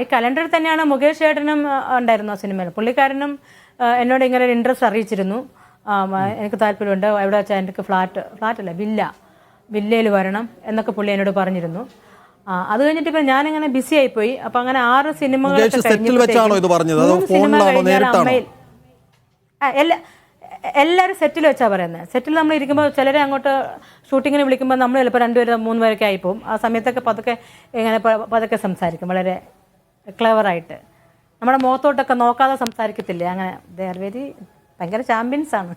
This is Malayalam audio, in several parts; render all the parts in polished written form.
ഈ കലണ്ടറിൽ തന്നെയാണ് മുകേഷ് ചേട്ടനും ഉണ്ടായിരുന്നു ആ സിനിമയിൽ. പുള്ളിക്കാരനും എന്നോട് ഇങ്ങനെ ഒരു ഇൻട്രസ്റ്റ് അറിയിച്ചിരുന്നു. എനിക്ക് താല്പര്യമുണ്ട്, എവിടെ വെച്ചാൽ എനിക്ക് ഫ്ലാറ്റല്ല വില്ലയിൽ വരണം എന്നൊക്കെ പുള്ളി എന്നോട് പറഞ്ഞിരുന്നു. അത് കഴിഞ്ഞിട്ട് ഇപ്പം ഞാനിങ്ങനെ ബിസി ആയിപ്പോയി. അപ്പം അങ്ങനെ 6 സിനിമകളൊക്കെ എല്ലാവരും സെറ്റിൽ വെച്ചാൽ പറയുന്നത്. സെറ്റിൽ നമ്മൾ ഇരിക്കുമ്പോൾ ചിലരെ അങ്ങോട്ട് ഷൂട്ടിങ്ങിന് വിളിക്കുമ്പോൾ നമ്മൾ ചിലപ്പോൾ 2 പേര് 3 പേരൊക്കെ ആയിപ്പോവും. ആ സമയത്തൊക്കെ പതുക്കെ സംസാരിക്കും, വളരെ ക്ലെവറായിട്ട്. നമ്മുടെ മുഖത്തോട്ടൊക്കെ നോക്കാതെ സംസാരിക്കത്തില്ലേ, അങ്ങനെ ദേ ആർ ഭയങ്കര ചാമ്പ്യൻസാണ്.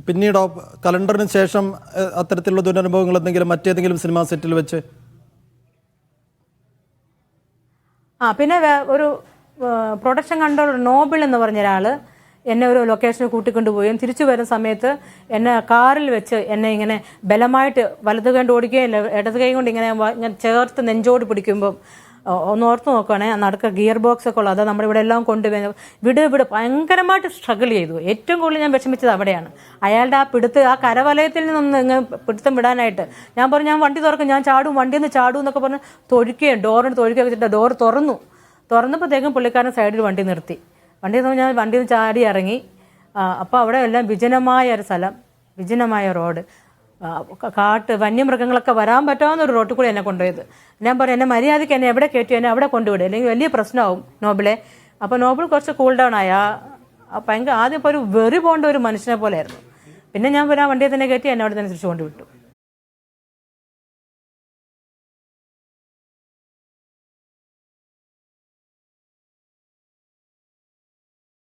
പിന്നീടോ കലണ്ടറിന് ശേഷം അത്തരത്തിലുള്ള ദുരനുഭവങ്ങൾ എന്തെങ്കിലും മറ്റേതെങ്കിലും സിനിമാ സെറ്റിൽ വെച്ച്? പിന്നെ ഒരു പ്രൊഡക്ഷൻ കൺട്രോളർ നോബിൾ എന്ന് പറഞ്ഞ ഒരാൾ എന്നെ ഒരു ലൊക്കേഷനിൽ കൂട്ടിക്കൊണ്ടുപോയും തിരിച്ചു വരുന്ന സമയത്ത് എന്നെ കാറിൽ വെച്ച് എന്നെ ഇങ്ങനെ ബലമായിട്ട് വലത് കൈ കൊണ്ട് ഓടിക്കുകയും ഇടത് കൈ കൊണ്ട് ഇങ്ങനെ ചേർത്ത് നെഞ്ചോട് പിടിക്കുമ്പം ഒന്ന് ഓർത്ത് നോക്കുകയാണെങ്കിൽ നടുക്ക ഗിയർ ബോക്സ് ഒക്കെ ഉള്ളത്, അത് നമ്മുടെ ഇവിടെ എല്ലാം കൊണ്ടുപോയി വിട് ഭയങ്കരമായിട്ട് സ്ട്രഗിൾ ചെയ്തു. ഏറ്റവും കൂടുതൽ ഞാൻ വിഷമിച്ചത് അവിടെയാണ്. അയാളുടെ ആ കരവലയത്തിൽ നിന്നൊന്ന് ഇങ്ങനെ പിടുത്തം വിടാനായിട്ട് ഞാൻ പറഞ്ഞു, ഞാൻ വണ്ടി തുറക്കും, ഞാൻ ചാടും, വണ്ടിയിൽ നിന്ന് ചാടും എന്നൊക്കെ പറഞ്ഞ് ഡോറിന് തൊഴിക്കുകയൊക്കെ വെച്ചിട്ട് ഡോർ തുറന്നപ്പോഴത്തേക്കും പുള്ളിക്കാരൻ സൈഡിൽ വണ്ടി നിർത്തി. ഞാൻ വണ്ടിയിൽ നിന്ന് ചാടി ഇറങ്ങി. അപ്പോൾ അവിടെ എല്ലാം വിജനമായ ഒരു സ്ഥലം, വിജനമായ റോഡ്, വന്യമൃഗങ്ങളൊക്കെ വരാൻ പറ്റാവുന്ന ഒരു റോട്ടിൽ കൂടി എന്നെ കൊണ്ടുപോയത്. ഞാൻ പറഞ്ഞു, എന്നെ മര്യാദയ്ക്ക് എന്നെ എവിടെ കയറ്റി എന്നെ അവിടെ കൊണ്ടുവിടും, അല്ലെങ്കിൽ വലിയ പ്രശ്നമാവും നോബിളെ. അപ്പോൾ നോബിൾ കുറച്ച് കൂൾ ഡൗൺ ആയി. ഭയങ്കര ആദ്യം ഇപ്പോൾ ഒരു വെറി പോകേണ്ട ഒരു മനുഷ്യനെ പോലെ ആയിരുന്നു. പിന്നെ ഞാൻ വണ്ടിയിൽ തന്നെ കയറ്റി എന്നെ അവിടെ തന്നെ തിരിച്ചു കൊണ്ടുവിട്ടു.